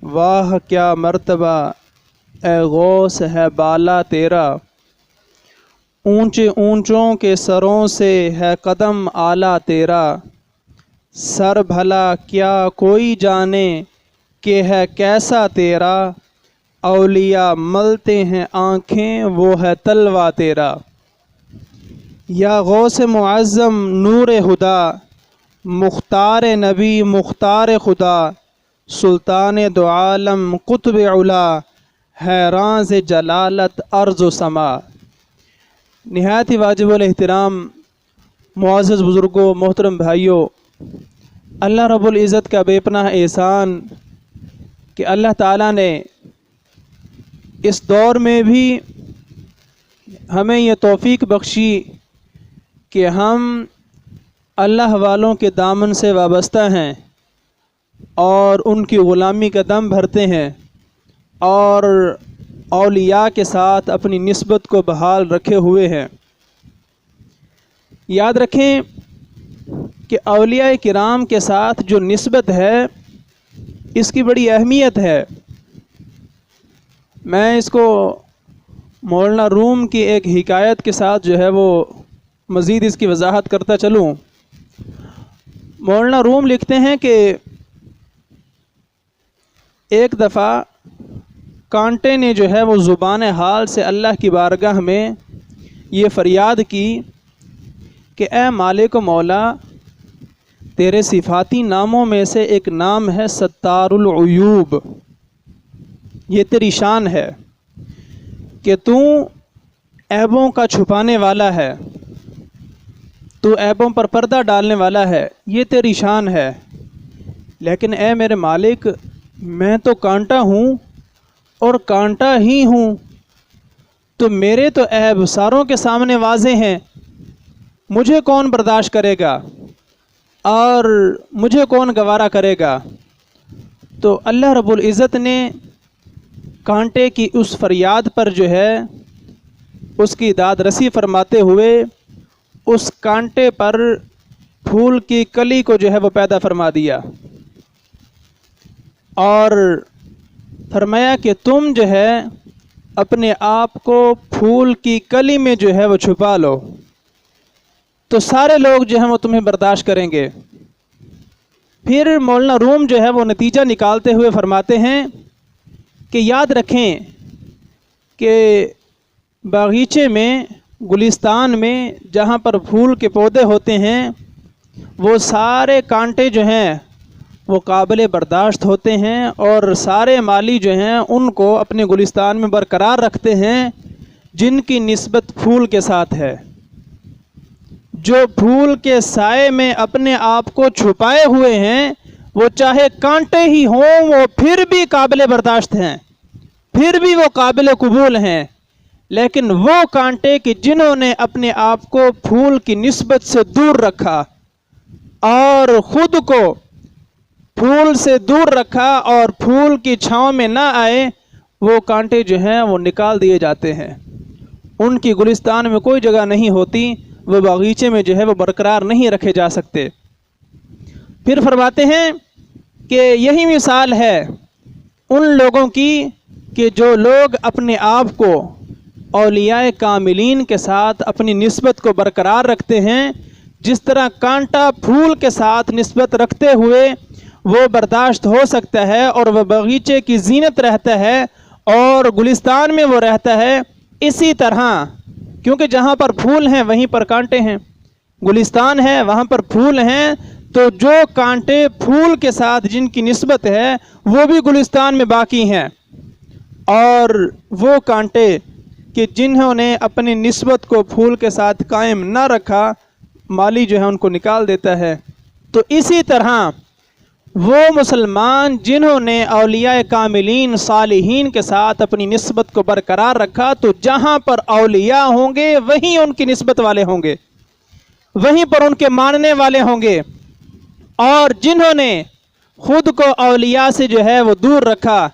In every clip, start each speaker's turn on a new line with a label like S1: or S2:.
S1: واہ کیا مرتبہ اے غوث ہے بالا تیرا، اونچے اونچوں کے سروں سے ہے قدم اعلیٰ تیرا، سر بھلا کیا کوئی جانے کہ ہے کیسا تیرا، اولیاء ملتے ہیں آنکھیں وہ ہے تلوہ تیرا۔ یا غوث معظم نور ہدا، مختار نبی مختار خدا، سلطان دو عالم قطب علا، حیران ز جلالت ارض و سما۔ نہایت ہی واجب الاحترام معزز بزرگوں، محترم بھائیوں، اللہ رب العزت کا بے پناہ احسان کہ اللہ تعالیٰ نے اس دور میں بھی ہمیں یہ توفیق بخشی کہ ہم اللہ والوں کے دامن سے وابستہ ہیں اور ان کی غلامی کا دم بھرتے ہیں اور اولیاء کے ساتھ اپنی نسبت کو بحال رکھے ہوئے ہیں۔ یاد رکھیں کہ اولیاء کرام کے ساتھ جو نسبت ہے اس کی بڑی اہمیت ہے۔ میں اس کو مولانا روم کی ایک حکایت کے ساتھ جو ہے وہ مزید اس کی وضاحت کرتا چلوں۔ مولانا روم لکھتے ہیں کہ ایک دفعہ کانٹے نے جو ہے وہ زبان حال سے اللہ کی بارگاہ میں یہ فریاد کی کہ اے مالک و مولا، تیرے صفاتی ناموں میں سے ایک نام ہے ستار العیوب۔ یہ تیری شان ہے کہ تو عیبوں کا چھپانے والا ہے، تو عیبوں پر پردہ ڈالنے والا ہے، یہ تیری شان ہے۔ لیکن اے میرے مالک، میں تو کانٹا ہوں اور کانٹا ہی ہوں، تو میرے تو عیب ساروں کے سامنے واضح ہیں، مجھے کون برداشت کرے گا اور مجھے کون گوارا کرے گا؟ تو اللہ رب العزت نے کانٹے کی اس فریاد پر جو ہے اس کی داد رسی فرماتے ہوئے اس کانٹے پر پھول کی کلی کو جو ہے وہ پیدا فرما دیا اور فرمایا کہ تم جو ہے اپنے آپ کو پھول کی کلی میں جو ہے وہ چھپا لو، تو سارے لوگ جو ہیں وہ تمہیں برداشت کریں گے۔ پھر مولانا روم جو ہے وہ نتیجہ نکالتے ہوئے فرماتے ہیں کہ یاد رکھیں کہ باغیچے میں، گلستان میں جہاں پر پھول کے پودے ہوتے ہیں، وہ سارے کانٹے جو ہیں وہ قابل برداشت ہوتے ہیں اور سارے مالی جو ہیں ان کو اپنے گلستان میں برقرار رکھتے ہیں جن کی نسبت پھول کے ساتھ ہے۔ جو پھول کے سائے میں اپنے آپ کو چھپائے ہوئے ہیں وہ چاہے کانٹے ہی ہوں وہ پھر بھی قابل برداشت ہیں، پھر بھی وہ قابل قبول ہیں۔ لیکن وہ کانٹے کہ جنہوں نے اپنے آپ کو پھول کی نسبت سے دور رکھا اور خود کو پھول سے دور رکھا اور پھول کی چھاؤں میں نہ آئے، وہ کانٹے جو ہیں وہ نکال دیے جاتے ہیں، ان کی گلستان میں کوئی جگہ نہیں ہوتی، وہ باغیچے میں جو ہے وہ برقرار نہیں رکھے جا سکتے۔ پھر فرماتے ہیں کہ یہی مثال ہے ان لوگوں کی کہ جو لوگ اپنے آپ کو اولیاء کاملین کے ساتھ اپنی نسبت کو برقرار رکھتے ہیں، جس طرح کانٹا پھول کے ساتھ نسبت رکھتے ہوئے وہ برداشت ہو سکتا ہے اور وہ باغیچے کی زینت رہتا ہے اور گلستان میں وہ رہتا ہے، اسی طرح کیونکہ جہاں پر پھول ہیں وہیں پر کانٹے ہیں، گلستان ہے وہاں پر پھول ہیں، تو جو کانٹے پھول کے ساتھ جن کی نسبت ہے وہ بھی گلستان میں باقی ہیں، اور وہ کانٹے کہ جنہوں نے اپنی نسبت کو پھول کے ساتھ قائم نہ رکھا، مالی جو ہے ان کو نکال دیتا ہے۔ تو اسی طرح وہ مسلمان جنہوں نے اولیاء کاملین صالحین کے ساتھ اپنی نسبت کو برقرار رکھا، تو جہاں پر اولیاء ہوں گے وہیں ان کی نسبت والے ہوں گے، وہیں پر ان کے ماننے والے ہوں گے، اور جنہوں نے خود کو اولیاء سے جو ہے وہ دور رکھا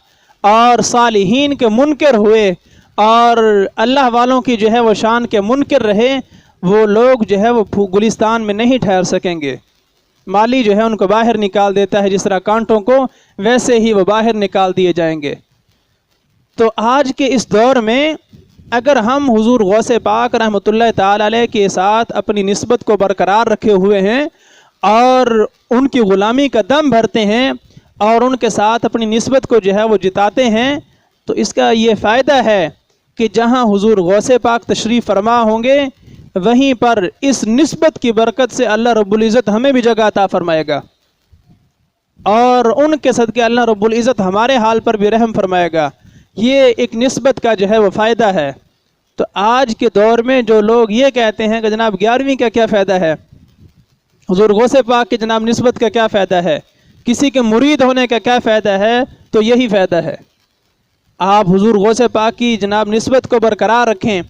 S1: اور صالحین کے منکر ہوئے اور اللہ والوں کی جو ہے وہ شان کے منکر رہے، وہ لوگ جو ہے وہ گلستان میں نہیں ٹھہر سکیں گے۔ مالی جو ہے ان کو باہر نکال دیتا ہے، جس طرح کانٹوں کو ویسے ہی وہ باہر نکال دیے جائیں گے۔ تو آج کے اس دور میں اگر ہم حضور غوث پاک رحمۃ اللہ تعالی علیہ کے ساتھ اپنی نسبت کو برقرار رکھے ہوئے ہیں اور ان کی غلامی کا دم بھرتے ہیں اور ان کے ساتھ اپنی نسبت کو جو ہے وہ جتاتے ہیں، تو اس کا یہ فائدہ ہے کہ جہاں حضور غوث پاک تشریف فرما ہوں گے وہیں پر اس نسبت کی برکت سے اللہ رب العزت ہمیں بھی جگہ عطا فرمائے گا، اور ان کے صدقے اللہ رب العزت ہمارے حال پر بھی رحم فرمائے گا۔ یہ ایک نسبت کا جو ہے وہ فائدہ ہے۔ تو آج کے دور میں جو لوگ یہ کہتے ہیں کہ جناب 11ویں کا کیا فائدہ ہے، حضور غوث پاک کی جناب نسبت کا کیا فائدہ ہے، کسی کے مرید ہونے کا کیا فائدہ ہے، تو یہی فائدہ ہے۔ آپ حضور غوث پاک کی جناب نسبت کو برقرار رکھیں،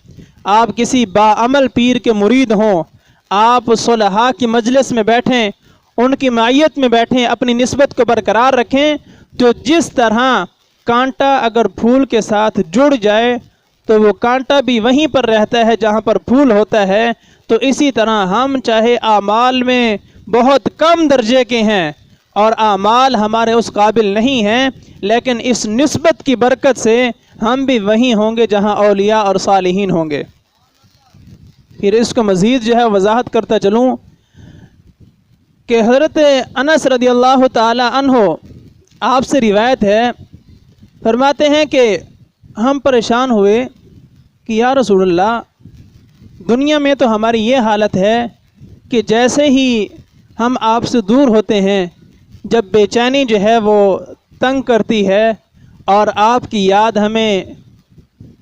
S1: آپ کسی باعمل پیر کے مرید ہوں، آپ صلحاء کی مجلس میں بیٹھیں، ان کی معیت میں بیٹھیں، اپنی نسبت کو برقرار رکھیں، تو جس طرح کانٹا اگر پھول کے ساتھ جڑ جائے تو وہ کانٹا بھی وہیں پر رہتا ہے جہاں پر پھول ہوتا ہے، تو اسی طرح ہم چاہے اعمال میں بہت کم درجے کے ہیں اور اعمال ہمارے اس قابل نہیں ہیں، لیکن اس نسبت کی برکت سے ہم بھی وہیں ہوں گے جہاں اولیاء اور صالحین ہوں گے۔ پھر اس کو مزید جو ہے وضاحت کرتا چلوں کہ حضرت انس رضی اللہ تعالی عنہ آپ سے روایت ہے، فرماتے ہیں کہ ہم پریشان ہوئے کہ یا رسول اللہ، دنیا میں تو ہماری یہ حالت ہے کہ جیسے ہی ہم آپ سے دور ہوتے ہیں، جب بے چینی جو ہے وہ تنگ کرتی ہے اور آپ کی یاد ہمیں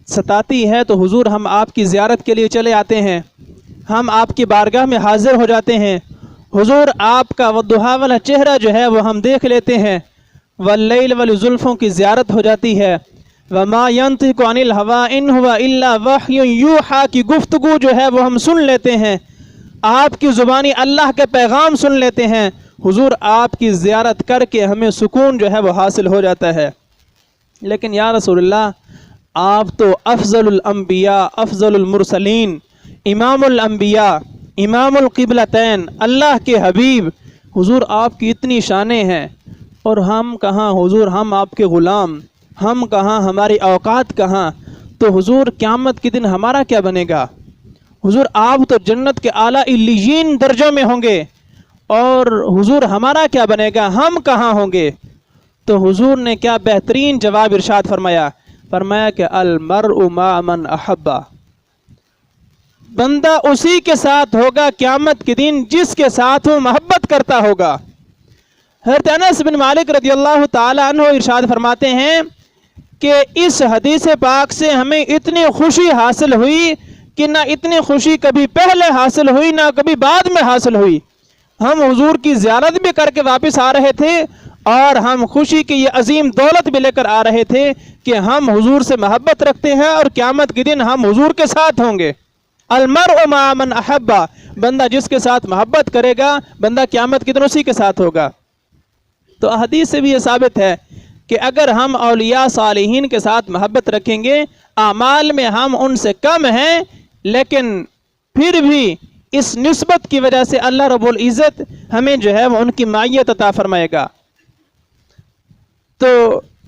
S1: ستاتی ہے، تو حضور ہم آپ کی زیارت کے لیے چلے آتے ہیں، ہم آپ کی بارگاہ میں حاضر ہو جاتے ہیں، حضور آپ کا والضحیٰ والا چہرہ جو ہے وہ ہم دیکھ لیتے ہیں، واللیل والزلفوں کی زیارت ہو جاتی ہے، وما ينطق عن الهوى ان هو الا وحی یوحیٰ کی گفتگو جو ہے وہ ہم سن لیتے ہیں، آپ کی زبانی اللہ کے پیغام سن لیتے ہیں، حضور آپ کی زیارت کر کے ہمیں سکون جو ہے وہ حاصل ہو جاتا ہے۔ لیکن یا رسول اللہ، آپ تو افضل الانبیاء، افضل المرسلین، امام الانبیاء، امام القبلتین، اللہ کے حبیب، حضور آپ کی اتنی شانیں ہیں، اور ہم کہاں حضور، ہم آپ کے غلام، ہم کہاں، ہماری اوقات کہاں، تو حضور قیامت کے دن ہمارا کیا بنے گا؟ حضور آپ تو جنت کے اعلیٰ علیین درجوں میں ہوں گے، اور حضور ہمارا کیا بنے گا، ہم کہاں ہوں گے؟ تو حضور نے کیا بہترین جواب ارشاد فرمایا، فرمایا کہ المرء مع من احبہ، بندہ اسی کے ساتھ ہوگا قیامت کے دن جس کے ساتھ وہ محبت کرتا ہوگا۔ حضرت انس بن مالک رضی اللہ تعالی عنہ ارشاد فرماتے ہیں کہ اس حدیث پاک سے ہمیں اتنی خوشی حاصل ہوئی کہ نہ اتنی خوشی کبھی پہلے حاصل ہوئی نہ کبھی بعد میں حاصل ہوئی۔ ہم حضور کی زیارت بھی کر کے واپس آ رہے تھے اور ہم خوشی کی یہ عظیم دولت بھی لے کر آ رہے تھے کہ ہم حضور سے محبت رکھتے ہیں اور قیامت کے دن ہم حضور کے ساتھ ہوں گے۔ المرء مع من احبہ، بندہ جس کے ساتھ محبت کرے گا بندہ قیامت کے دن اسی کے ساتھ ہوگا۔ تو حدیث سے بھی یہ ثابت ہے کہ اگر ہم اولیاء صالحین کے ساتھ محبت رکھیں گے، اعمال میں ہم ان سے کم ہیں، لیکن پھر بھی اس نسبت کی وجہ سے اللہ رب العزت ہمیں جو ہے وہ ان کی معیت عطا فرمائے گا۔ تو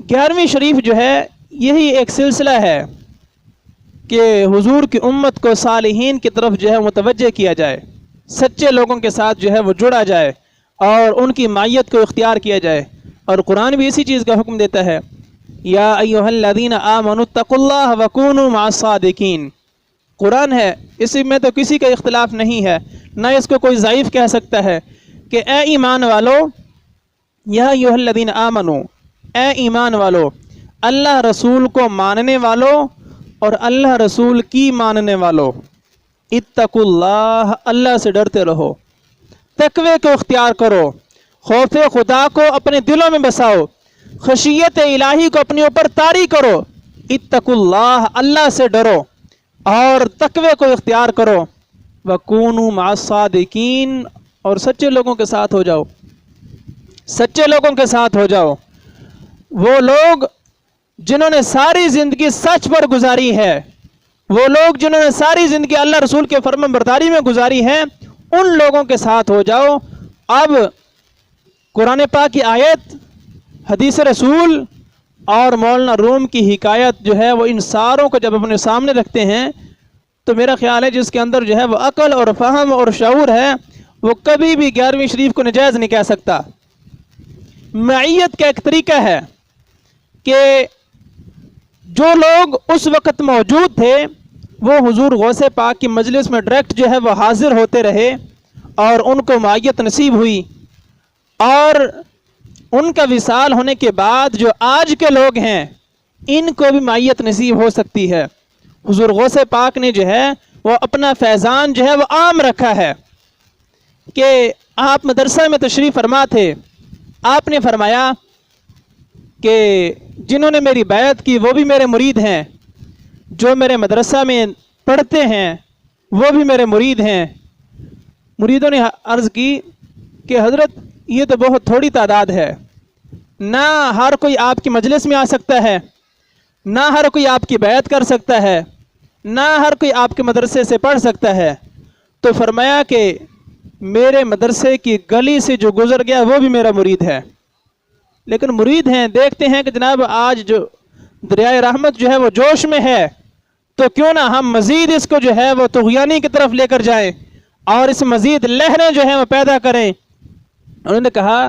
S1: 11ویں شریف جو ہے یہی ایک سلسلہ ہے کہ حضور کی امت کو صالحین کی طرف جو ہے متوجہ کیا جائے، سچے لوگوں کے ساتھ جو ہے وہ جڑا جائے اور ان کی معیت کو اختیار کیا جائے۔ اور قرآن بھی اسی چیز کا حکم دیتا ہے، یا ایھا الذین آمنوا اتقوا اللہ وکونوا مع الصادقین۔ قرآن ہے، اسی میں تو کسی کا اختلاف نہیں ہے، نہ اس کو کوئی ضعیف کہہ سکتا ہے کہ اے ایمان والو، یا ایھا الذین آمنوا، اے ایمان والو، اللہ رسول کو ماننے والو اور اللہ رسول کی ماننے والو، اتقوا اللہ، اللہ سے ڈرتے رہو، تقوی کو اختیار کرو، خوف خدا کو اپنے دلوں میں بساؤ، خشیت الہی کو اپنے اوپر طاری کرو، اتقوا اللہ، اللہ سے ڈرو اور تقوی کو اختیار کرو، وکونوا مع الصادقین، اور سچے لوگوں کے ساتھ ہو جاؤ، سچے لوگوں کے ساتھ ہو جاؤ، وہ لوگ جنہوں نے ساری زندگی سچ پر گزاری ہے، وہ لوگ جنہوں نے ساری زندگی اللہ رسول کے فرمان برداری میں گزاری ہے، ان لوگوں کے ساتھ ہو جاؤ، اب قرآن پاک کی آیت، حدیث رسول اور مولانا روم کی حکایت جو ہے وہ ان ساروں کو جب اپنے سامنے رکھتے ہیں تو میرا خیال ہے جس کے اندر جو ہے وہ عقل اور فہم اور شعور ہے وہ کبھی بھی 11ویں شریف کو ناجائز نہیں کہہ سکتا۔ معیت کا ایک طریقہ ہے کہ جو لوگ اس وقت موجود تھے وہ حضور غوث پاک کی مجلس میں ڈائریکٹ جو ہے وہ حاضر ہوتے رہے اور ان کو معیت نصیب ہوئی، اور ان کا وصال ہونے کے بعد جو آج کے لوگ ہیں ان کو بھی معیت نصیب ہو سکتی ہے۔ حضور غوث پاک نے جو ہے وہ اپنا فیضان جو ہے وہ عام رکھا ہے کہ آپ مدرسہ میں تشریف فرما تھے، آپ نے فرمایا کہ جنہوں نے میری بیعت کی وہ بھی میرے مرید ہیں، جو میرے مدرسہ میں پڑھتے ہیں وہ بھی میرے مرید ہیں۔ مریدوں نے عرض کی کہ حضرت یہ تو بہت تھوڑی تعداد ہے، نہ ہر کوئی آپ کی مجلس میں آ سکتا ہے، نہ ہر کوئی آپ کی بیعت کر سکتا ہے، نہ ہر کوئی آپ کے مدرسے سے پڑھ سکتا ہے۔ تو فرمایا کہ میرے مدرسے کی گلی سے جو گزر گیا وہ بھی میرا مرید ہے۔ لیکن مرید ہیں، دیکھتے ہیں کہ جناب آج جو دریائے رحمت جو ہے وہ جوش میں ہے، تو کیوں نہ ہم مزید اس کو جو ہے وہ طغیانی کی طرف لے کر جائیں اور اس مزید لہریں جو ہیں وہ پیدا کریں۔ انہوں نے کہا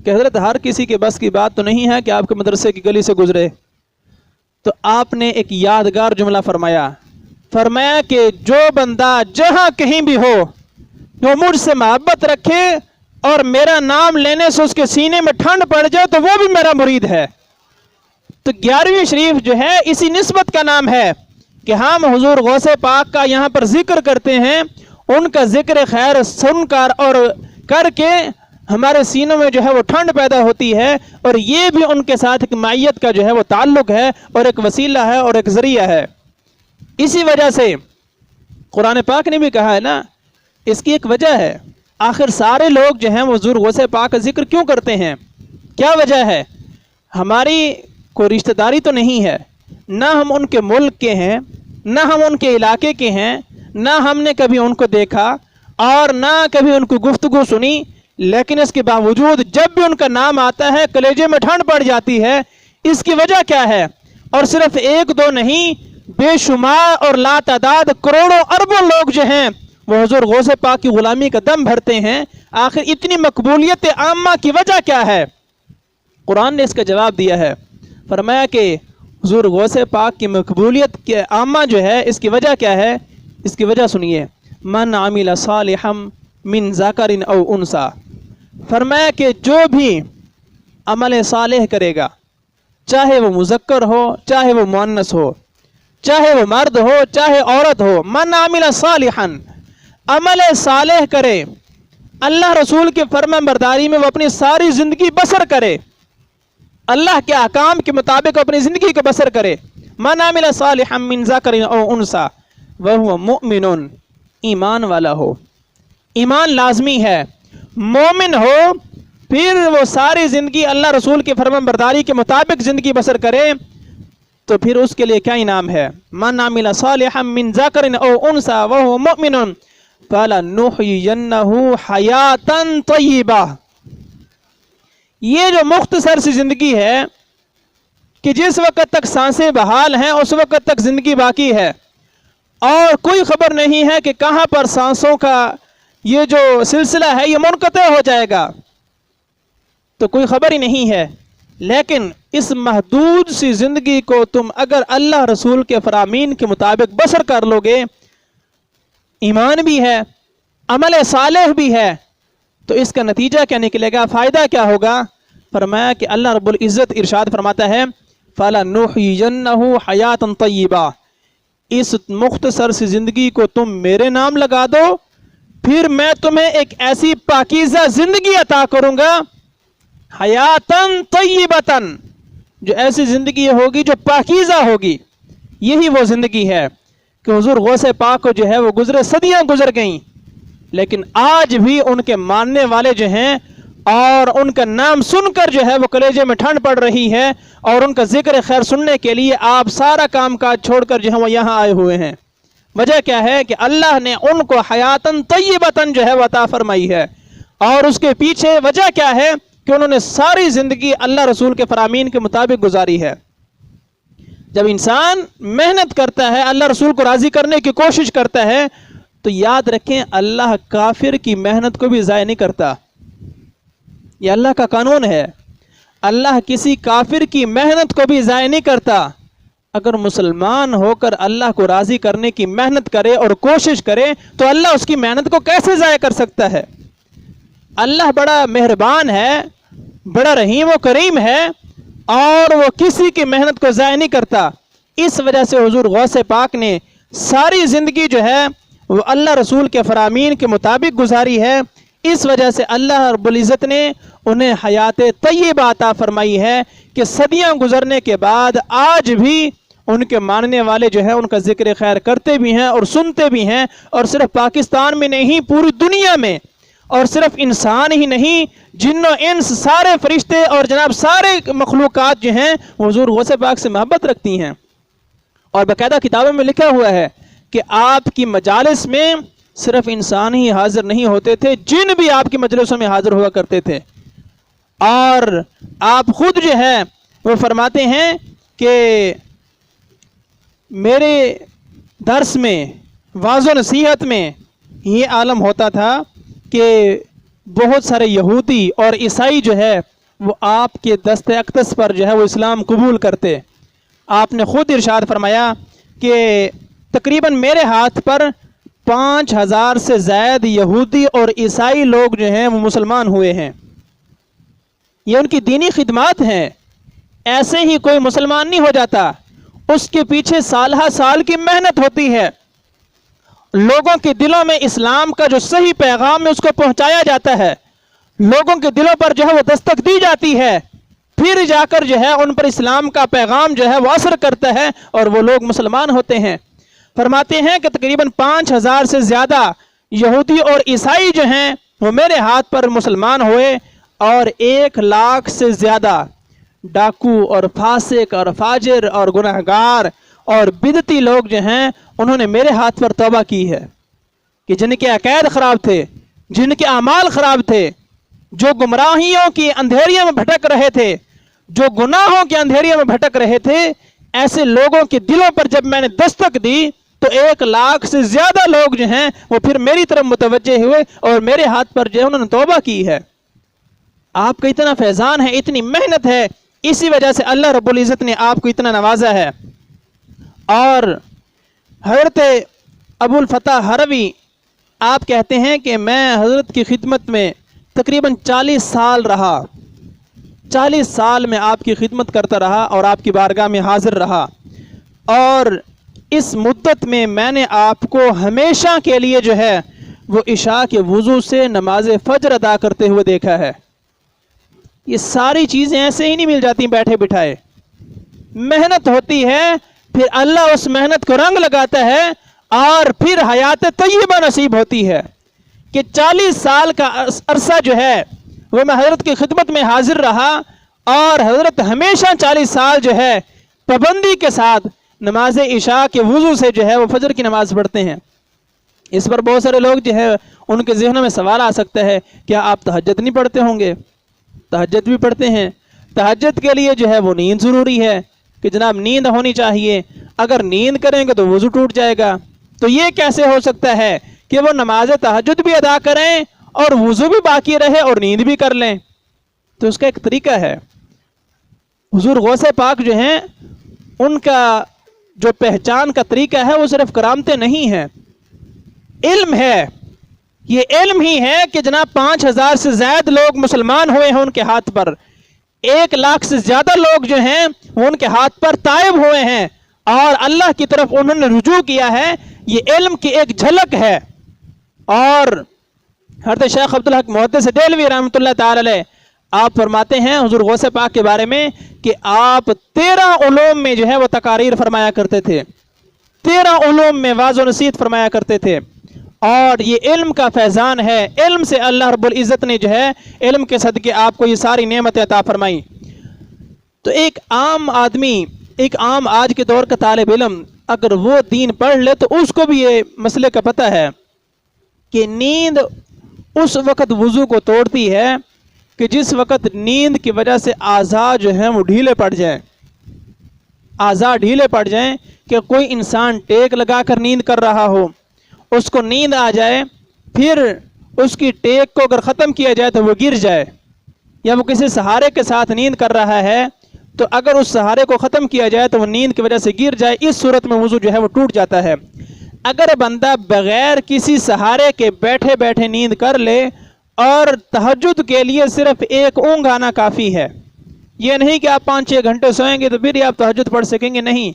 S1: کہ حضرت ہر کسی کے بس کی بات تو نہیں ہے کہ آپ کے مدرسے کی گلی سے گزرے۔ تو آپ نے ایک یادگار جملہ فرمایا کہ جو بندہ جہاں کہیں بھی ہو وہ مجھ سے محبت رکھے اور میرا نام لینے سے اس کے سینے میں ٹھنڈ پڑ جائے تو وہ بھی میرا مرید ہے۔ تو 11ویں شریف جو ہے اسی نسبت کا نام ہے کہ ہم حضور غوث پاک کا یہاں پر ذکر کرتے ہیں، ان کا ذکر خیر سن کر اور کر کے ہمارے سینوں میں جو ہے وہ ٹھنڈ پیدا ہوتی ہے، اور یہ بھی ان کے ساتھ ایک معیت کا جو ہے وہ تعلق ہے اور ایک وسیلہ ہے اور ایک ذریعہ ہے۔ اسی وجہ سے قرآن پاک نے بھی کہا ہے نا، اس کی ایک وجہ ہے، آخر سارے لوگ جو ہیں وہ حضور غوث پاک کا ذکر کیوں کرتے ہیں؟ کیا وجہ ہے؟ ہماری کوئی رشتہ داری تو نہیں ہے، نہ ہم ان کے ملک کے ہیں، نہ ہم ان کے علاقے کے ہیں، نہ ہم نے کبھی ان کو دیکھا اور نہ کبھی ان کو گفتگو سنی، لیکن اس کے باوجود جب بھی ان کا نام آتا ہے کلیجے میں ٹھنڈ پڑ جاتی ہے۔ اس کی وجہ کیا ہے؟ اور صرف ایک دو نہیں، بے شمار اور لا تعداد کروڑوں اربوں لوگ جو ہیں وہ حضور غوث پاک کی غلامی کا دم بھرتے ہیں۔ آخر اتنی مقبولیت عامہ کی وجہ کیا ہے؟ قرآن نے اس کا جواب دیا ہے، فرمایا کہ حضور غوث پاک کی مقبولیت کے عامہ جو ہے اس کی وجہ کیا ہے؟ اس کی وجہ سنیے، من عمل صالحا من ذکر او انثی، فرمایا کہ جو بھی عمل صالح کرے گا، چاہے وہ مذکر ہو چاہے وہ مؤنث ہو، چاہے وہ مرد ہو چاہے عورت ہو، من عمل صالحا، عمل صالح کرے، اللہ رسول کے فرمان برداری میں وہ اپنی ساری زندگی بسر کرے، اللہ کے احکام کے مطابق اپنی زندگی کو بسر کرے، من عمل صالحا من ذکر او انثی وہو مؤمن، ایمان والا ہو، ایمان لازمی ہے، مومن ہو، پھر وہ ساری زندگی اللہ رسول کے فرمان برداری کے مطابق زندگی بسر کرے، تو پھر اس کے لیے کیا انعام ہے؟ من عمل صالحا من ذکر او انثی وہو مؤمن فلنحیینہ حیاتا طیبہ۔ یہ جو مختصر سی زندگی ہے کہ جس وقت تک سانسیں بحال ہیں اس وقت تک زندگی باقی ہے، اور کوئی خبر نہیں ہے کہ کہاں پر سانسوں کا یہ جو سلسلہ ہے یہ منقطع ہو جائے گا، تو کوئی خبر ہی نہیں ہے۔ لیکن اس محدود سی زندگی کو تم اگر اللہ رسول کے فرامین کے مطابق بسر کر لو گے، ایمان بھی ہے، عمل صالح بھی ہے، تو اس کا نتیجہ کیا نکلے گا؟ فائدہ کیا ہوگا؟ فرمایا کہ اللہ رب العزت ارشاد فرماتا ہے فَلَنُحْيِيَنَّهُ حَيَاةً طَيِّبَةً، اس مختصر سی زندگی کو تم میرے نام لگا دو، پھر میں تمہیں ایک ایسی پاکیزہ زندگی عطا کروں گا، حیاتاً طیبتاً، جو ایسی زندگی ہوگی جو پاکیزہ ہوگی۔ یہی وہ زندگی ہے کہ حضور غوث پاک کو جو ہے وہ گزرے صدیاں گزر گئیں، لیکن آج بھی ان کے ماننے والے جو ہیں اور ان کا نام سن کر جو ہے وہ کلیجے میں ٹھنڈ پڑ رہی ہے، اور ان کا ذکر خیر سننے کے لیے آپ سارا کام کاج چھوڑ کر جو ہے وہ یہاں آئے ہوئے ہیں۔ وجہ کیا ہے کہ اللہ نے ان کو حیاتاً طیبتاً جو ہے وہ عطا فرمائی ہے۔ اور اس کے پیچھے وجہ کیا ہے کہ انہوں نے ساری زندگی اللہ رسول کے فرامین کے مطابق گزاری ہے۔ جب انسان محنت کرتا ہے، اللہ رسول کو راضی کرنے کی کوشش کرتا ہے، تو یاد رکھیں اللہ کافر کی محنت کو بھی ضائع نہیں کرتا۔ یہ اللہ کا قانون ہے، اللہ کسی کافر کی محنت کو بھی ضائع نہیں کرتا۔ اگر مسلمان ہو کر اللہ کو راضی کرنے کی محنت کرے اور کوشش کرے تو اللہ اس کی محنت کو کیسے ضائع کر سکتا ہے؟ اللہ بڑا مہربان ہے، بڑا رحیم و کریم ہے، اور وہ کسی کی محنت کو ضائع نہیں کرتا۔ اس وجہ سے حضور غوث پاک نے ساری زندگی جو ہے وہ اللہ رسول کے فرامین کے مطابق گزاری ہے۔ اس وجہ سے اللہ رب العزت نے انہیں حیات طیبہ عطا فرمائی ہے کہ صدیاں گزرنے کے بعد آج بھی ان کے ماننے والے جو ہیں ان کا ذکر خیر کرتے بھی ہیں اور سنتے بھی ہیں، اور صرف پاکستان میں نہیں پوری دنیا میں، اور صرف انسان ہی نہیں، جن و انس سارے فرشتے اور جناب سارے مخلوقات جو ہیں حضور غوث پاک سے محبت رکھتی ہیں۔ اور باقاعدہ کتابوں میں لکھا ہوا ہے کہ آپ کی مجالس میں صرف انسان ہی حاضر نہیں ہوتے تھے، جن بھی آپ کی مجلسوں میں حاضر ہوا کرتے تھے۔ اور آپ خود جو ہے وہ فرماتے ہیں کہ میرے درس میں، واعظ و نصیحت میں یہ عالم ہوتا تھا کہ بہت سارے یہودی اور عیسائی جو ہے وہ آپ کے دست اقدس پر جو ہے وہ اسلام قبول کرتے۔ آپ نے خود ارشاد فرمایا کہ تقریباً میرے ہاتھ پر 5000 سے زائد یہودی اور عیسائی لوگ جو ہیں وہ مسلمان ہوئے ہیں۔ یہ ان کی دینی خدمات ہیں، ایسے ہی کوئی مسلمان نہیں ہو جاتا، اس کے پیچھے سالہ سال کی محنت ہوتی ہے۔ لوگوں کے دلوں میں اسلام کا جو صحیح پیغام ہے اس کو پہنچایا جاتا ہے، لوگوں کے دلوں پر جو ہے وہ دستک دی جاتی ہے، پھر جا کر جو ہے ان پر اسلام کا پیغام جو ہے وہ اثر کرتا ہے اور وہ لوگ مسلمان ہوتے ہیں۔ فرماتے ہیں کہ تقریباً 5000 سے زیادہ یہودی اور عیسائی جو ہیں وہ میرے ہاتھ پر مسلمان ہوئے، اور 1 لاکھ سے زیادہ ڈاکو اور فاسق اور فاجر اور گناہگار اور بدعتی لوگ جو ہیں انہوں نے میرے ہاتھ پر توبہ کی ہے، کہ جن کے عقائد خراب تھے، جن کے اعمال خراب تھے، جو گمراہیوں کی اندھیریوں میں بھٹک رہے تھے، جو گناہوں کے اندھیریوں میں بھٹک رہے تھے، ایسے لوگوں کے دلوں پر جب میں نے دستک دی تو 1 لاکھ سے زیادہ لوگ جو ہیں وہ پھر میری طرف متوجہ ہوئے اور میرے ہاتھ پر جو ہے انہوں نے توبہ کی ہے۔ آپ کا اتنا فیضان ہے، اتنی محنت ہے، اسی وجہ سے اللہ رب العزت نے آپ کو اتنا نوازا ہے۔ اور حضرت ابو الفتح ہروی آپ کہتے ہیں کہ میں حضرت کی خدمت میں تقریباً 40 سال رہا، 40 سال میں آپ کی خدمت کرتا رہا اور آپ کی بارگاہ میں حاضر رہا، اور اس مدت میں نے آپ کو ہمیشہ کے لیے جو ہے وہ عشاء کے وضو سے نماز فجر ادا کرتے ہوئے دیکھا ہے۔ یہ ساری چیزیں ایسے ہی نہیں مل جاتی بیٹھے بٹھائے، محنت ہوتی ہے، پھر اللہ اس محنت کو رنگ لگاتا ہے اور پھر حیات طیبہ نصیب ہوتی ہے کہ 40 سال کا عرصہ جو ہے وہ میں حضرت کی خدمت میں حاضر رہا، اور حضرت ہمیشہ 40 سال جو ہے پابندی کے ساتھ نماز عشاء کے وضو سے جو ہے وہ فجر کی نماز پڑھتے ہیں۔ اس پر بہت سارے لوگ جو ہے ان کے ذہنوں میں سوال آ سکتا ہے، کیا آپ تہجد نہیں پڑھتے ہوں گے؟ تہجد بھی پڑھتے ہیں۔ تہجد کے لیے جو ہے وہ نیند ضروری ہے کہ جناب نیند ہونی چاہیے، اگر نیند کریں گے تو وضو ٹوٹ جائے گا، تو یہ کیسے ہو سکتا ہے کہ وہ نماز تہجد بھی ادا کریں اور وضو بھی باقی رہے اور نیند بھی کر لیں؟ تو اس کا ایک طریقہ ہے۔ حضور غوث پاک جو ہیں ان کا جو پہچان کا طریقہ ہے وہ صرف کرامتیں نہیں ہیں، علم ہے۔ یہ علم ہی ہے کہ جناب 5000 سے زائد لوگ مسلمان ہوئے ہیں ان کے ہاتھ پر، 1 لاکھ سے زیادہ لوگ جو ہیں وہ ان کے ہاتھ پر تائب ہوئے ہیں اور اللہ کی طرف انہوں نے رجوع کیا ہے۔ یہ علم کی ایک جھلک ہے۔ اور حضرت شیخ عبدالحق محدث دہلوی رحمۃ اللہ تعالی علیہ آپ فرماتے ہیں حضور غوث پاک کے بارے میں کہ آپ 13 علوم میں جو ہے وہ تقاریر فرمایا کرتے تھے، 13 علوم میں واعظ و نصیحت فرمایا کرتے تھے، اور یہ علم کا فیضان ہے۔ علم سے اللہ رب العزت نے جو ہے علم کے صدقے آپ کو یہ ساری نعمتیں عطا فرمائی۔ تو ایک عام آدمی، ایک عام آج کے دور کا طالب علم اگر وہ دین پڑھ لے تو اس کو بھی یہ مسئلے کا پتہ ہے کہ نیند اس وقت وضو کو توڑتی ہے کہ جس وقت نیند کی وجہ سے اعضاء جو ہیں وہ ڈھیلے پڑ جائیں، اعضاء ڈھیلے پڑ جائیں، کہ کوئی انسان ٹیک لگا کر نیند کر رہا ہو، اس کو نیند آ جائے، پھر اس کی ٹیک کو اگر ختم کیا جائے تو وہ گر جائے، یا وہ کسی سہارے کے ساتھ نیند کر رہا ہے تو اگر اس سہارے کو ختم کیا جائے تو وہ نیند کی وجہ سے گر جائے، اس صورت میں وضو جو ہے وہ ٹوٹ جاتا ہے۔ اگر بندہ بغیر کسی سہارے کے بیٹھے بیٹھے نیند کر لے اور تہجد کے لیے صرف ایک اونگ آنا کافی ہے، یہ نہیں کہ آپ 5-6 گھنٹے سوئیں گے تو پھر ہی آپ تہجد پڑھ سکیں گے، نہیں،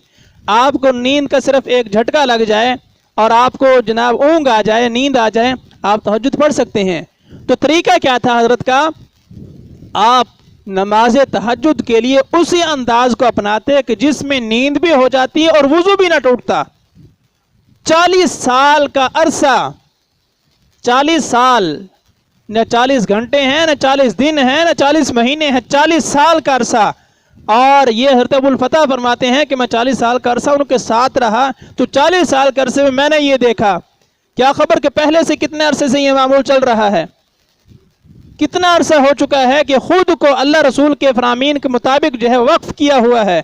S1: آپ کو نیند کا صرف ایک جھٹکا لگ جائے اور آپ کو جناب اونگ آ جائے، نیند آ جائے، آپ تہجد پڑھ سکتے ہیں۔ تو طریقہ کیا تھا حضرت کا؟ آپ نماز تہجد کے لیے اسی انداز کو اپناتے کہ جس میں نیند بھی ہو جاتی ہے اور وضو بھی نہ ٹوٹتا۔ 40 سال کا عرصہ، 40 سال، نہ 40 گھنٹے ہیں، نہ 40 دن ہیں، نہ 40 مہینے ہیں، 40 سال کا عرصہ۔ اور یہ حضرت ابو الفتح فرماتے ہیں کہ میں 40 سال کا عرصہ ان کے ساتھ رہا تو 40 سال کے عرصے میں نے یہ دیکھا، کیا خبر کہ پہلے سے کتنے عرصے سے یہ معمول چل رہا ہے، کتنا عرصہ ہو چکا ہے کہ خود کو اللہ رسول کے فرامین کے مطابق جو ہے وقف کیا ہوا ہے،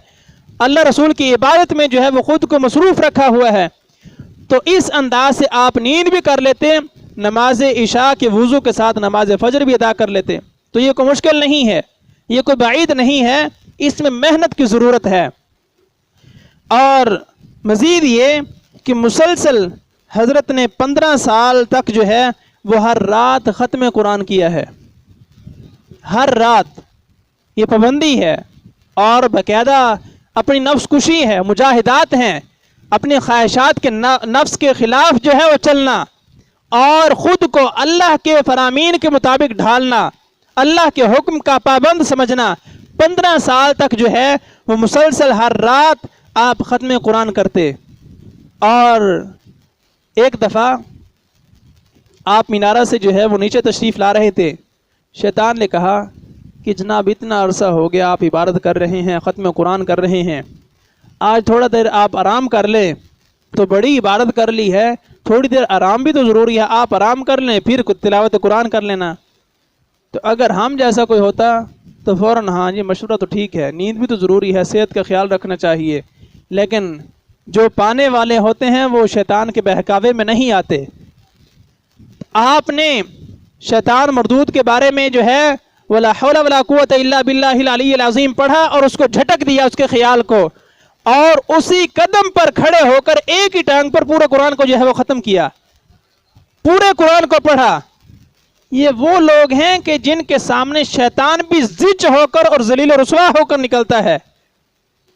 S1: اللہ رسول کی عبادت میں جو ہے وہ خود کو مصروف رکھا ہوا ہے۔ تو اس انداز سے آپ نیند بھی کر لیتے، نماز عشاء کے وضو کے ساتھ نماز فجر بھی ادا کر لیتے، تو یہ کوئی مشکل نہیں ہے، یہ کوئی بعید نہیں ہے، اس میں محنت کی ضرورت ہے۔ اور مزید یہ کہ مسلسل حضرت نے 15 سال تک جو ہے وہ ہر رات ختم قرآن کیا ہے، ہر رات، یہ پابندی ہے، اور باقاعدہ اپنی نفس کشی ہے، مجاہدات ہیں، اپنی خواہشات کے نفس کے خلاف جو ہے وہ چلنا اور خود کو اللہ کے فرامین کے مطابق ڈھالنا، اللہ کے حکم کا پابند سمجھنا۔ 15 سال تک جو ہے وہ مسلسل ہر رات آپ ختم قرآن کرتے۔ اور ایک دفعہ آپ مینارہ سے جو ہے وہ نیچے تشریف لا رہے تھے، شیطان نے کہا کہ جناب اتنا عرصہ ہو گیا آپ عبادت کر رہے ہیں، ختم قرآن کر رہے ہیں، آج تھوڑا دیر آپ آرام کر لیں، تو بڑی عبادت کر لی ہے، تھوڑی دیر آرام بھی تو ضروری ہے، آپ آرام کر لیں پھر تلاوت قرآن کر لینا۔ تو اگر ہم جیسا کوئی ہوتا تو فوراً ہاں جی مشورہ تو ٹھیک ہے، نیند بھی تو ضروری ہے، صحت کا خیال رکھنا چاہیے، لیکن جو پانے والے ہوتے ہیں وہ شیطان کے بہکاوے میں نہیں آتے۔ آپ نے شیطان مردود کے بارے میں جو ہے وَلَا حَوْلَ وَلَا قُوَّةَ إِلَّا بِاللَّهِ الْعَلِيِّ الْعَظِيمِ پڑھا اور اس کو جھٹک دیا اس کے خیال کو، اور اسی قدم پر کھڑے ہو کر ایک ہی ٹانگ پر پورے قرآن کو جو ہے وہ ختم کیا، پورے قرآن کو پڑھا۔ یہ وہ لوگ ہیں کہ جن کے سامنے شیطان بھی زج ہو کر اور ذلیل و رسوا ہو کر نکلتا ہے۔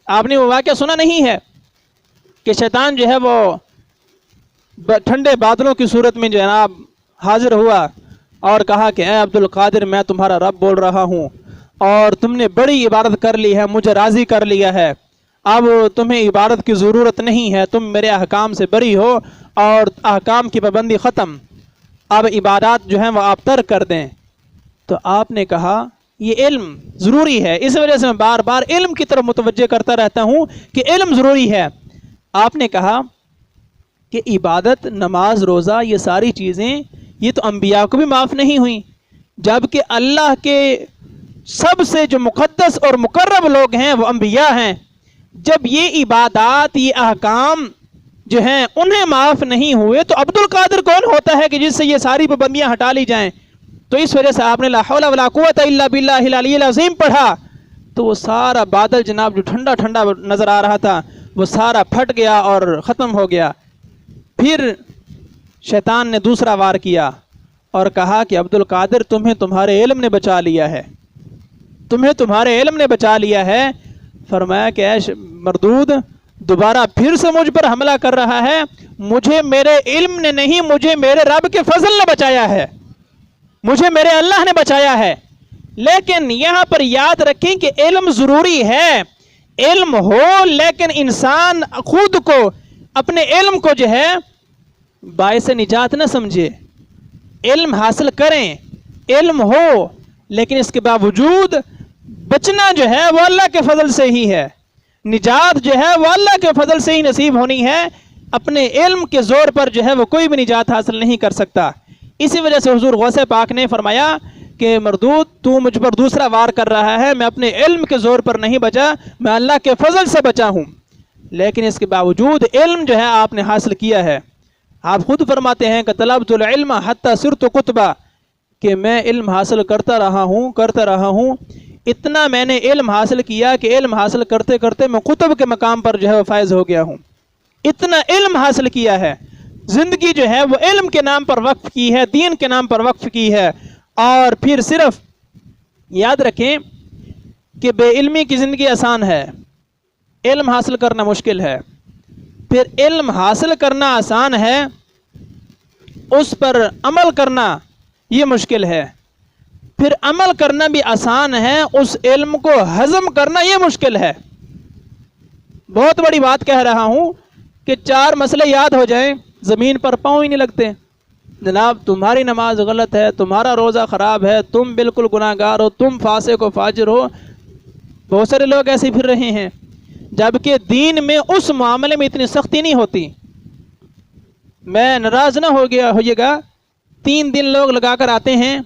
S1: آپ نے وہ واقعہ سنا نہیں ہے کہ شیطان جو ہے وہ ٹھنڈے بادلوں کی صورت میں جناب حاضر ہوا اور کہا کہ اے عبد القادر میں تمہارا رب بول رہا ہوں اور تم نے بڑی عبادت کر لی ہے، مجھے راضی کر لیا ہے، اب تمہیں عبادت کی ضرورت نہیں ہے، تم میرے احکام سے بری ہو اور احکام کی پابندی ختم، اب عبادات جو ہیں وہ آپ ترک کر دیں۔ تو آپ نے کہا یہ علم ضروری ہے، اس وجہ سے میں بار بار علم کی طرف متوجہ کرتا رہتا ہوں کہ علم ضروری ہے۔ آپ نے کہا کہ عبادت، نماز، روزہ، یہ ساری چیزیں یہ تو انبیاء کو بھی معاف نہیں ہوئیں، جبکہ اللہ کے سب سے جو مقدس اور مقرب لوگ ہیں وہ انبیاء ہیں۔ جب یہ عبادات، یہ احکام جو ہیں انہیں معاف نہیں ہوئے تو عبد القادر کون ہوتا ہے کہ جس سے یہ ساری پابندیاں ہٹا لی جائیں؟ تو اس وجہ سے آپ نے لا حول ولا قوت الا باللہ العلی العظیم پڑھا تو وہ سارا بادل جناب جو ٹھنڈا ٹھنڈا نظر آ رہا تھا وہ سارا پھٹ گیا اور ختم ہو گیا۔ پھر شیطان نے دوسرا وار کیا اور کہا کہ عبد القادر تمہیں تمہارے علم نے بچا لیا ہے، تمہیں تمہارے علم نے بچا لیا ہے۔ فرمایا کہ اے مردود دوبارہ پھر سے مجھ پر حملہ کر رہا ہے، مجھے میرے علم نے نہیں، مجھے میرے رب کے فضل نے بچایا ہے، مجھے میرے اللہ نے بچایا ہے۔ لیکن یہاں پر یاد رکھیں کہ علم ضروری ہے، علم ہو لیکن انسان خود کو اپنے علم کو جو ہے باعث نجات نہ سمجھے۔ علم حاصل کریں، علم ہو، لیکن اس کے باوجود بچنا جو ہے وہ اللہ کے فضل سے ہی ہے، نجات جو ہے وہ اللہ کے فضل سے ہی نصیب ہونی ہے۔ اپنے علم کے زور پر جو ہے وہ کوئی بھی نجات حاصل نہیں کر سکتا۔ اسی وجہ سے حضور غوث پاک نے فرمایا کہ مردود تو مجھ پر دوسرا وار کر رہا ہے، میں اپنے علم کے زور پر نہیں بچا، میں اللہ کے فضل سے بچا ہوں، لیکن اس کے باوجود علم جو ہے آپ نے حاصل کیا ہے۔ آپ خود فرماتے ہیں کہ طلبت العلم حتی صرت کتبا، کہ میں علم حاصل کرتا رہا ہوں، اتنا میں نے علم حاصل کیا کہ علم حاصل کرتے کرتے میں کتب کے مقام پر جو ہے وہ فائز ہو گیا ہوں۔ اتنا علم حاصل کیا ہے، زندگی جو ہے وہ علم کے نام پر وقف کی ہے، دین کے نام پر وقف کی ہے۔ اور پھر صرف یاد رکھیں کہ بے علمی کی زندگی آسان ہے، علم حاصل کرنا مشکل ہے۔ پھر علم حاصل کرنا آسان ہے، اس پر عمل کرنا یہ مشکل ہے۔ پھر عمل کرنا بھی آسان ہے، اس علم کو ہضم کرنا یہ مشکل ہے۔ بہت بڑی بات کہہ رہا ہوں کہ 4 مسئلے یاد ہو جائیں، زمین پر پاؤں ہی نہیں لگتے۔ جناب تمہاری نماز غلط ہے، تمہارا روزہ خراب ہے، تم بالکل گناہگار ہو، تم فاسق و فاجر ہو۔ بہت سارے لوگ ایسے پھر رہے ہیں، جبکہ دین میں اس معاملے میں اتنی سختی نہیں ہوتی۔ میں ناراض نہ ہوئیے گا، 3 دن لوگ لگا کر آتے ہیں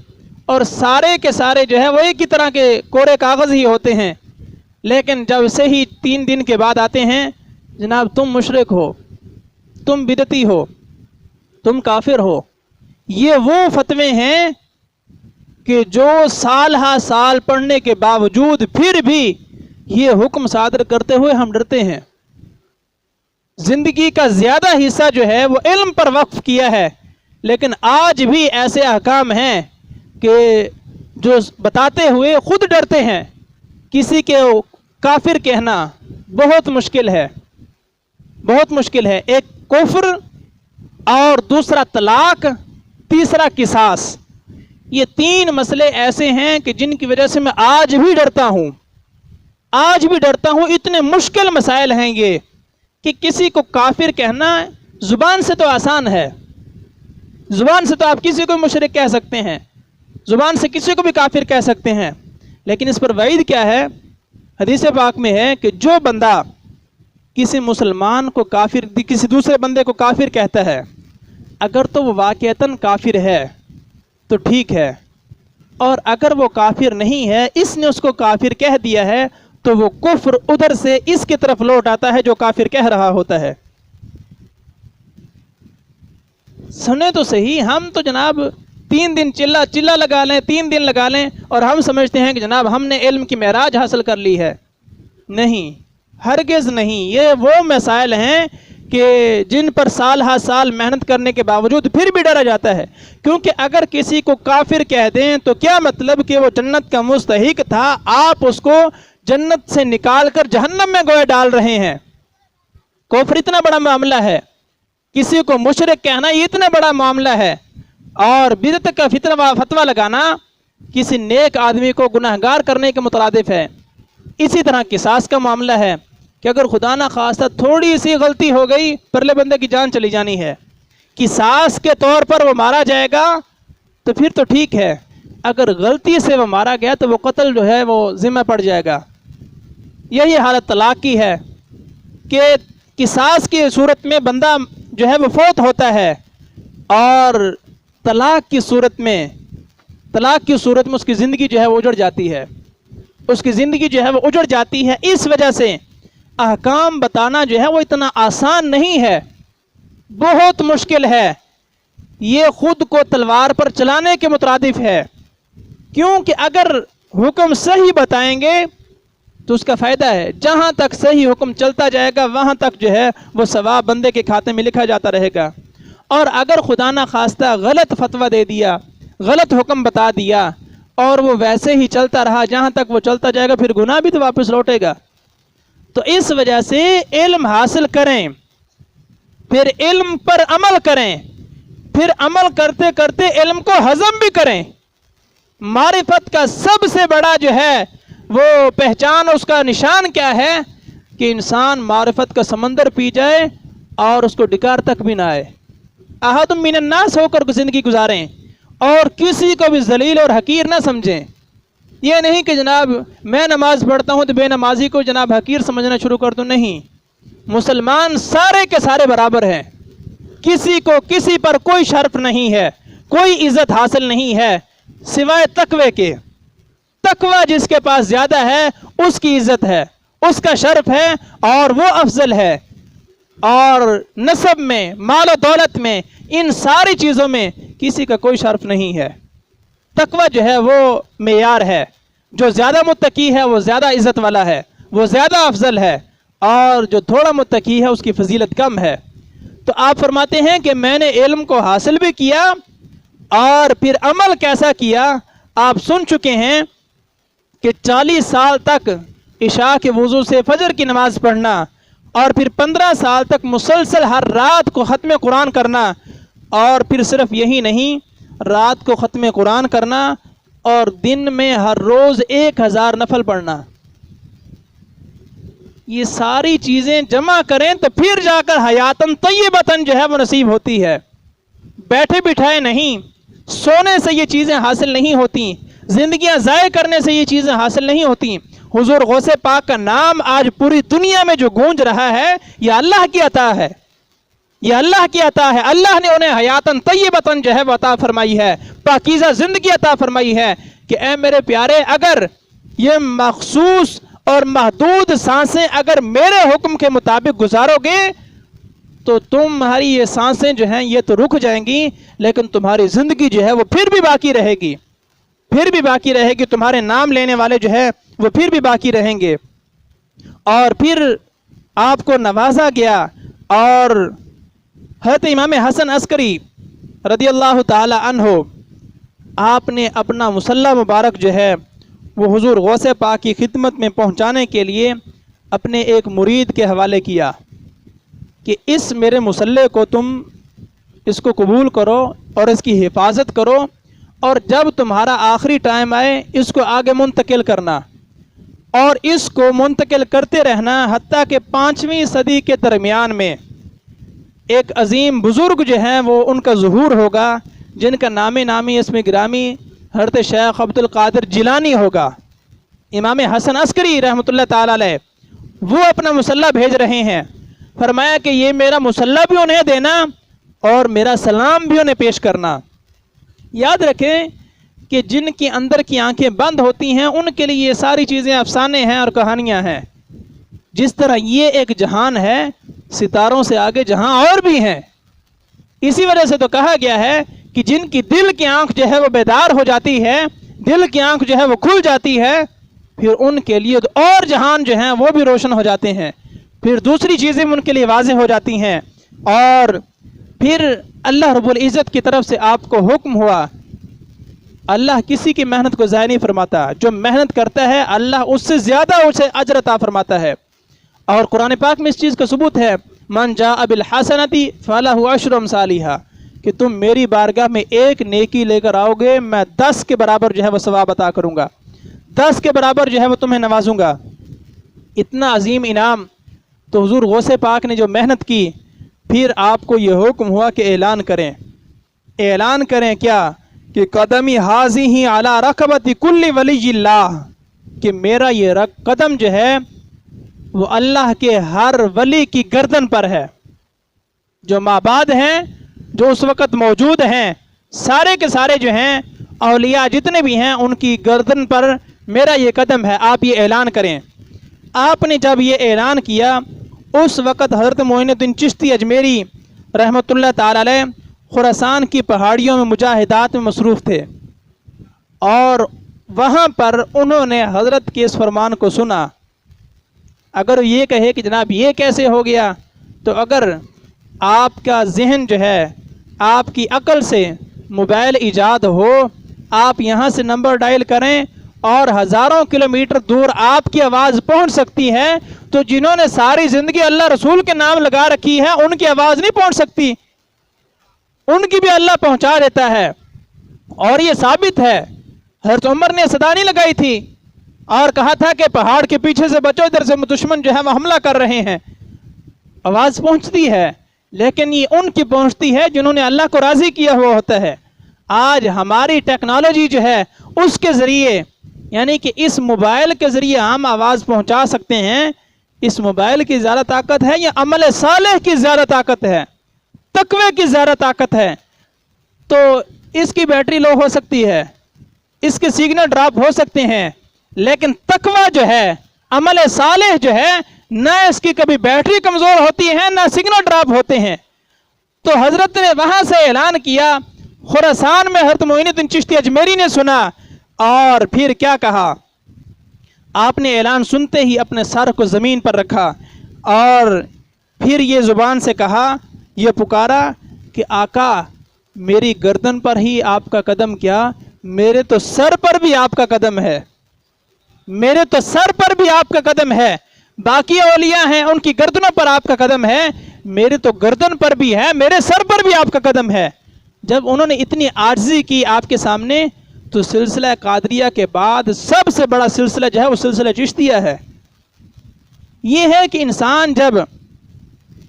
S1: اور سارے کے سارے جو ہے وہ ایک ہی طرح کے کورے کاغذ ہی ہوتے ہیں، لیکن جب سے ہی 3 دن کے بعد آتے ہیں، جناب تم مشرک ہو، تم بدعتی ہو، تم کافر ہو۔ یہ وہ فتوے ہیں کہ جو سال ہا سال پڑھنے کے باوجود پھر بھی یہ حکم صادر کرتے ہوئے ہم ڈرتے ہیں۔ زندگی کا زیادہ حصہ جو ہے وہ علم پر وقف کیا ہے، لیکن آج بھی ایسے احکام ہیں کہ جو بتاتے ہوئے خود ڈرتے ہیں۔ کسی کے کافر کہنا بہت مشکل ہے، بہت مشکل ہے۔ ایک کفر اور دوسرا طلاق، تیسرا قصاص، یہ 3 مسئلے ایسے ہیں کہ جن کی وجہ سے میں آج بھی ڈرتا ہوں، آج بھی ڈرتا ہوں۔ اتنے مشکل مسائل ہیں یہ کہ کسی کو کافر کہنا زبان سے تو آسان ہے، زبان سے تو آپ کسی کو مشرک کہہ سکتے ہیں، زبان سے کسی کو بھی کافر کہہ سکتے ہیں، لیکن اس پر وعید کیا ہے؟ حدیث پاک میں ہے کہ جو بندہ کسی مسلمان کو کافر، کسی دوسرے بندے کو کافر کہتا ہے، اگر تو وہ واقعتاً کافر ہے تو ٹھیک ہے، اور اگر وہ کافر نہیں ہے، اس نے اس کو کافر کہہ دیا ہے، تو وہ کفر ادھر سے اس کی طرف لوٹ آتا ہے جو کافر کہہ رہا ہوتا ہے۔ سنیں تو صحیح، ہم تو جناب 3 دن چلا لگا لیں، 3 دن لگا لیں، اور ہم سمجھتے ہیں کہ جناب ہم نے علم کی معراج حاصل کر لی ہے۔ نہیں، ہرگز نہیں۔ یہ وہ مسائل ہیں کہ جن پر سال ہا سال محنت کرنے کے باوجود پھر بھی ڈرا جاتا ہے، کیونکہ اگر کسی کو کافر کہہ دیں تو کیا مطلب کہ وہ جنت کا مستحق تھا، آپ اس کو جنت سے نکال کر جہنم میں گویا ڈال رہے ہیں۔ کفر اتنا بڑا معاملہ ہے، کسی کو مشرک کہنا یہ اتنا بڑا معاملہ ہے، اور بدعت کا فتویٰ لگانا کسی نیک آدمی کو گناہگار کرنے کے مترادف ہے۔ اسی طرح قصاص کا معاملہ ہے کہ اگر خدا نہ خواستہ تھوڑی سی غلطی ہو گئی، پرلے بندے کی جان چلی جانی ہے۔ قصاص کے طور پر وہ مارا جائے گا تو پھر تو ٹھیک ہے، اگر غلطی سے وہ مارا گیا تو وہ قتل جو ہے وہ ذمہ پڑ جائے گا۔ یہی حالت طلاق کی ہے کہ قصاص کی صورت میں بندہ جو ہے وہ فوت ہوتا ہے، اور طلاق کی صورت میں اس کی زندگی جو ہے وہ اجڑ جاتی ہے، اس کی زندگی جو ہے وہ اجڑ جاتی ہے۔ اس وجہ سے احکام بتانا جو ہے وہ اتنا آسان نہیں ہے، بہت مشکل ہے۔ یہ خود کو تلوار پر چلانے کے مترادف ہے، کیونکہ اگر حکم صحیح بتائیں گے تو اس کا فائدہ ہے، جہاں تک صحیح حکم چلتا جائے گا وہاں تک جو ہے وہ ثواب بندے کے کھاتے میں لکھا جاتا رہے گا۔ اور اگر خدا نہ خواستہ غلط فتویٰ دے دیا، غلط حکم بتا دیا، اور وہ ویسے ہی چلتا رہا، جہاں تک وہ چلتا جائے گا پھر گناہ بھی تو واپس لوٹے گا۔ تو اس وجہ سے علم حاصل کریں، پھر علم پر عمل کریں، پھر عمل کرتے کرتے علم کو ہضم بھی کریں۔ معرفت کا سب سے بڑا جو ہے وہ پہچان، اس کا نشان کیا ہے؟ کہ انسان معرفت کا سمندر پی جائے اور اس کو ڈکار تک بھی نہ آئے، احد من الناس ہو کر زندگی گزاریں، اور کسی کو بھی ذلیل اور حقیر نہ سمجھیں۔ یہ نہیں کہ جناب میں نماز پڑھتا ہوں تو بے نمازی کو جناب حقیر سمجھنا شروع کر دوں، نہیں۔ مسلمان سارے کے سارے برابر ہیں، کسی کو کسی پر کوئی شرف نہیں ہے، کوئی عزت حاصل نہیں ہے سوائے تقوی کے۔ تقوی جس کے پاس زیادہ ہے اس کی عزت ہے، اس کا شرف ہے اور وہ افضل ہے۔ اور نسب میں، مال و دولت میں، ان ساری چیزوں میں کسی کا کوئی شرف نہیں ہے۔ تقوی جو ہے وہ معیار ہے، جو زیادہ متقی ہے وہ زیادہ عزت والا ہے، وہ زیادہ افضل ہے، اور جو تھوڑا متقی ہے اس کی فضیلت کم ہے۔ تو آپ فرماتے ہیں کہ میں نے علم کو حاصل بھی کیا اور پھر عمل کیسا کیا آپ سن چکے ہیں کہ 40 سال تک عشاء کے وضو سے فجر کی نماز پڑھنا، اور پھر 15 سال تک مسلسل ہر رات کو ختم قرآن کرنا، اور پھر صرف یہی نہیں، رات کو ختم قرآن کرنا اور دن میں ہر روز 1000 نفل پڑھنا۔ یہ ساری چیزیں جمع کریں تو پھر جا کر حیاتاً طیبتاً جو ہے وہ نصیب ہوتی ہے۔ بیٹھے بٹھائے نہیں، سونے سے یہ چیزیں حاصل نہیں ہوتی، زندگیاں ضائع کرنے سے یہ چیزیں حاصل نہیں ہوتی۔ حضور غوث پاک کا نام آج پوری دنیا میں جو گونج رہا ہے یہ اللہ کی عطا ہے، یہ اللہ کی عطا ہے۔ اللہ نے انہیں حیاتاً طیبتاً جو ہے وہ عطا فرمائی ہے، پاکیزہ زندگی عطا فرمائی ہے کہ اے میرے پیارے، اگر یہ مخصوص اور محدود سانسیں اگر میرے حکم کے مطابق گزارو گے تو تمہاری یہ سانسیں جو ہیں یہ تو رک جائیں گی، لیکن تمہاری زندگی جو ہے وہ پھر بھی باقی رہے گی، پھر بھی باقی رہے گی، تمہارے نام لینے والے جو ہے وہ پھر بھی باقی رہیں گے۔ اور پھر آپ کو نوازا گیا، اور حضرت امام حسن عسکری رضی اللہ تعالی عنہ، آپ نے اپنا مصلی مبارک جو ہے وہ حضور غوث پاک کی خدمت میں پہنچانے کے لیے اپنے ایک مرید کے حوالے کیا کہ اس میرے مصلی کو تم اس کو قبول کرو اور اس کی حفاظت کرو، اور جب تمہارا آخری ٹائم آئے اس کو آگے منتقل کرنا، اور اس کو منتقل کرتے رہنا حتیٰ کہ 5ویں صدی کے درمیان میں ایک عظیم بزرگ جو ہیں وہ ان کا ظہور ہوگا، جن کا نامی اسم گرامی حضرت شیخ عبد القادر جیلانی ہوگا۔ امام حسن عسکری رحمۃ اللہ تعالی علیہ وہ اپنا مصلی بھیج رہے ہیں، فرمایا کہ یہ میرا مصلی بھی انہیں دینا اور میرا سلام بھی انہیں پیش کرنا۔ یاد رکھیں کہ جن کے اندر کی آنکھیں بند ہوتی ہیں ان کے لیے یہ ساری چیزیں افسانے ہیں اور کہانیاں ہیں۔ جس طرح یہ ایک جہان ہے، ستاروں سے آگے جہاں اور بھی ہیں۔ اسی وجہ سے تو کہا گیا ہے کہ جن کی دل کی آنکھ جو ہے وہ بیدار ہو جاتی ہے، دل کی آنکھ جو ہے وہ کھل جاتی ہے، پھر ان کے لیے اور جہان جو ہیں وہ بھی روشن ہو جاتے ہیں، پھر دوسری چیزیں ان کے لیے واضح ہو جاتی ہیں، اور پھر اللہ رب العزت کی طرف سے آپ کو حکم ہوا۔ اللہ کسی کی محنت کو ضائع نہیں فرماتا، جو محنت کرتا ہے اللہ اس سے زیادہ اسے اجر عطا فرماتا ہے، اور قرآن پاک میں اس چیز کا ثبوت ہے، من جاء بالحسنۃ فلہ عشر امثالھا، کہ تم میری بارگاہ میں ایک نیکی لے کر آؤ گے، میں 10 کے برابر جو ہے وہ ثواب عطا کروں گا، 10 کے برابر جو ہے وہ تمہیں نوازوں گا۔ اتنا عظیم انعام۔ تو حضور غوث پاک نے جو محنت کی، پھر آپ کو یہ حکم ہوا کہ اعلان کریں۔ اعلان کریں کیا؟ کہ قدمی حاضی علی رقبۃ کل ولی اللہ، کہ میرا یہ قدم جو ہے وہ اللہ کے ہر ولی کی گردن پر ہے۔ جو مابعد ہیں، جو اس وقت موجود ہیں، سارے کے سارے جو ہیں اولیاء جتنے بھی ہیں، ان کی گردن پر میرا یہ قدم ہے، آپ یہ اعلان کریں۔ آپ نے جب یہ اعلان کیا، اس وقت حضرت معین الدین چشتی اجمیری رحمۃ اللہ تعالی علیہ خراسان کی پہاڑیوں میں مجاہدات میں مصروف تھے، اور وہاں پر انہوں نے حضرت کے اس فرمان کو سنا۔ اگر یہ کہے کہ جناب یہ کیسے ہو گیا، تو اگر آپ کا ذہن جو ہے، آپ کی عقل سے موبائل ایجاد ہو، آپ یہاں سے نمبر ڈائل کریں اور ہزاروں کلومیٹر دور آپ کی آواز پہنچ سکتی ہے، تو جنہوں نے ساری زندگی اللہ رسول کے نام لگا رکھی ہے ان کی آواز نہیں پہنچ سکتی، ان کی بھی اللہ پہنچا دیتا ہے۔ اور یہ ثابت ہے، حضرت عمر نے صدا نہیں لگائی تھی اور کہا تھا کہ پہاڑ کے پیچھے سے بچو، ادھر سے دشمن جو ہے وہ حملہ کر رہے ہیں۔ آواز پہنچتی ہے، لیکن یہ ان کی پہنچتی ہے جنہوں نے اللہ کو راضی کیا ہوا ہوتا ہے۔ آج ہماری ٹیکنالوجی جو ہے اس کے ذریعے، یعنی کہ اس موبائل کے ذریعے ہم آواز پہنچا سکتے ہیں۔ اس موبائل کی زیادہ طاقت ہے یا عمل صالح کی زیادہ طاقت ہے، تقوی کی زیادہ طاقت ہے؟ تو اس کی بیٹری لو ہو سکتی ہے، اس کے سگنل ڈراپ ہو سکتے ہیں، لیکن تقوی جو ہے، عمل صالح جو ہے، نہ اس کی کبھی بیٹری کمزور ہوتی ہے نہ سگنل ڈراپ ہوتے ہیں۔ تو حضرت نے وہاں سے اعلان کیا، خراسان میں حضرت معین الدین چشتی اجمیری نے سنا، اور پھر کیا کہا؟ آپ نے اعلان سنتے ہی اپنے سر کو زمین پر رکھا اور پھر یہ زبان سے کہا، یہ پکارا کہ آقا میری گردن پر ہی آپ کا قدم کیا، میرے تو سر پر بھی آپ کا قدم ہے، میرے تو سر پر بھی آپ کا قدم ہے۔ باقی اولیاء ہیں ان کی گردنوں پر آپ کا قدم ہے، میرے تو گردن پر بھی ہے، میرے سر پر بھی آپ کا قدم ہے۔ جب انہوں نے اتنی عاجزی کی آپ کے سامنے، تو سلسلہ قادریہ کے بعد سب سے بڑا سلسلہ جو ہے وہ سلسلہ چشتیہ ہے۔ یہ ہے کہ انسان جب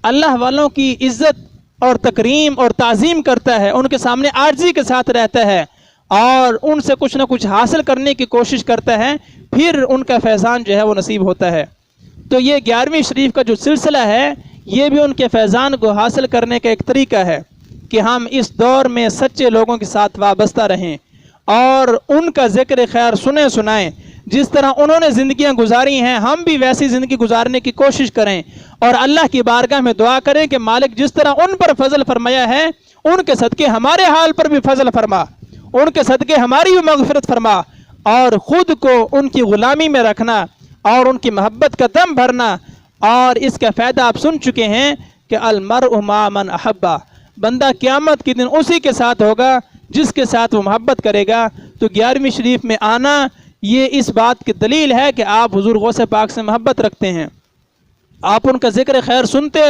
S1: اللہ والوں کی عزت اور تکریم اور تعظیم کرتا ہے، ان کے سامنے عاجزی کے ساتھ رہتا ہے اور ان سے کچھ نہ کچھ حاصل کرنے کی کوشش کرتا ہے، پھر ان کا فیضان جو ہے وہ نصیب ہوتا ہے۔ تو یہ 11ویں شریف کا جو سلسلہ ہے، یہ بھی ان کے فیضان کو حاصل کرنے کا ایک طریقہ ہے کہ ہم اس دور میں سچے لوگوں کے ساتھ وابستہ رہیں اور ان کا ذکر خیر سنائیں۔ جس طرح انہوں نے زندگیاں گزاری ہیں، ہم بھی ویسی زندگی گزارنے کی کوشش کریں اور اللہ کی بارگاہ میں دعا کریں کہ مالک جس طرح ان پر فضل فرمایا ہے، ان کے صدقے ہمارے حال پر بھی فضل فرما، ان کے صدقے ہماری بھی مغفرت فرما، اور خود کو ان کی غلامی میں رکھنا اور ان کی محبت کا دم بھرنا۔ اور اس کا فائدہ آپ سن چکے ہیں کہ المرء مع من احبہ، بندہ قیامت کے دن اسی کے ساتھ ہوگا جس کے ساتھ وہ محبت کرے گا۔ تو 11ویں شریف میں آنا یہ اس بات کی دلیل ہے کہ آپ حضور غوث پاک سے محبت رکھتے ہیں، آپ ان کا ذکر خیر سنتے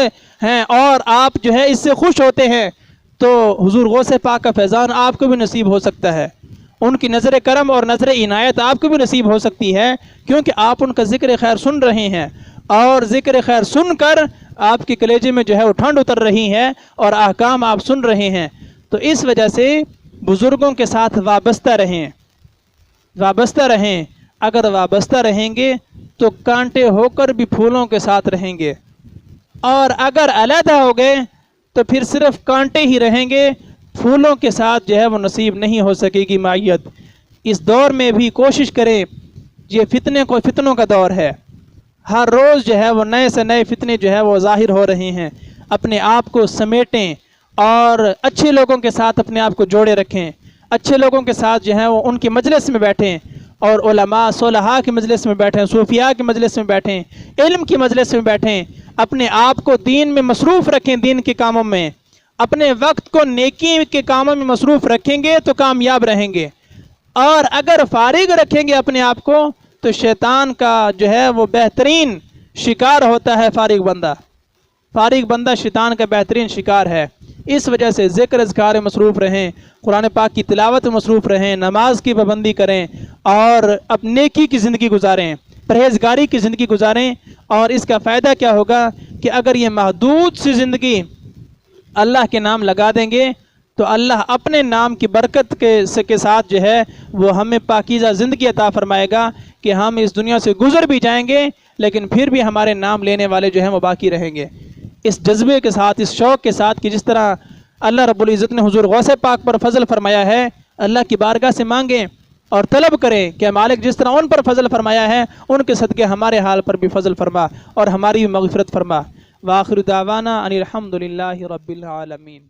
S1: ہیں اور آپ جو ہے اس سے خوش ہوتے ہیں، تو حضور غوث پاک کا فیضان آپ کو بھی نصیب ہو سکتا ہے، ان کی نظر کرم اور نظر عنایت آپ کو بھی نصیب ہو سکتی ہے، کیونکہ آپ ان کا ذکر خیر سن رہے ہیں، اور ذکر خیر سن کر آپ کے کلیجے میں جو ہے وہ ٹھنڈ اتر رہی ہے اور احکام آپ سن رہے ہیں۔ تو اس وجہ سے بزرگوں کے ساتھ وابستہ رہیں، وابستہ رہیں۔ اگر وابستہ رہیں گے تو کانٹے ہو کر بھی پھولوں کے ساتھ رہیں گے، اور اگر علیحدہ ہو گئے تو پھر صرف کانٹے ہی رہیں گے، پھولوں کے ساتھ جو ہے وہ نصیب نہیں ہو سکے گی معیت۔ اس دور میں بھی کوشش کریں، یہ فتنوں کا دور ہے، ہر روز جو ہے وہ نئے سے نئے فتنے جو ہے وہ ظاہر ہو رہے ہیں۔ اپنے آپ کو سمیٹیں اور اچھے لوگوں کے ساتھ اپنے آپ کو جوڑے رکھیں، اچھے لوگوں کے ساتھ جو ہے وہ ان کی مجلس میں بیٹھیں، اور علماء صلحاء کی مجلس میں بیٹھیں، صوفیاء کی مجلس میں بیٹھیں، علم کی مجلس میں بیٹھیں، اپنے آپ کو دین میں مصروف رکھیں، دین کے کاموں میں، اپنے وقت کو نیکی کے کاموں میں مصروف رکھیں گے تو کامیاب رہیں گے، اور اگر فارغ رکھیں گے اپنے آپ کو تو شیطان کا جو ہے وہ بہترین شکار ہوتا ہے فارغ بندہ شیطان کا بہترین شکار ہے۔ اس وجہ سے ذکر اذکار میں مصروف رہیں، قرآن پاک کی تلاوت میں مصروف رہیں، نماز کی پابندی کریں، اور اب نیکی کی زندگی گزاریں، پرہیزگاری کی زندگی گزاریں۔ اور اس کا فائدہ کیا ہوگا کہ اگر یہ محدود سی زندگی اللہ کے نام لگا دیں گے تو اللہ اپنے نام کی برکت کے ساتھ جو ہے وہ ہمیں پاکیزہ زندگی عطا فرمائے گا کہ ہم اس دنیا سے گزر بھی جائیں گے لیکن پھر بھی ہمارے نام لینے والے جو ہیں وہ باقی رہیں گے۔ اس جذبے کے ساتھ، اس شوق کے ساتھ کہ جس طرح اللہ رب العزت نے حضور غوث پاک پر فضل فرمایا ہے، اللہ کی بارگاہ سے مانگیں اور طلب کریں کہ مالک جس طرح ان پر فضل فرمایا ہے ان کے صدقے ہمارے حال پر بھی فضل فرما اور ہماری بھی مغفرت فرما۔ وآخر دعوانا ان الحمد للہ رب العالمین۔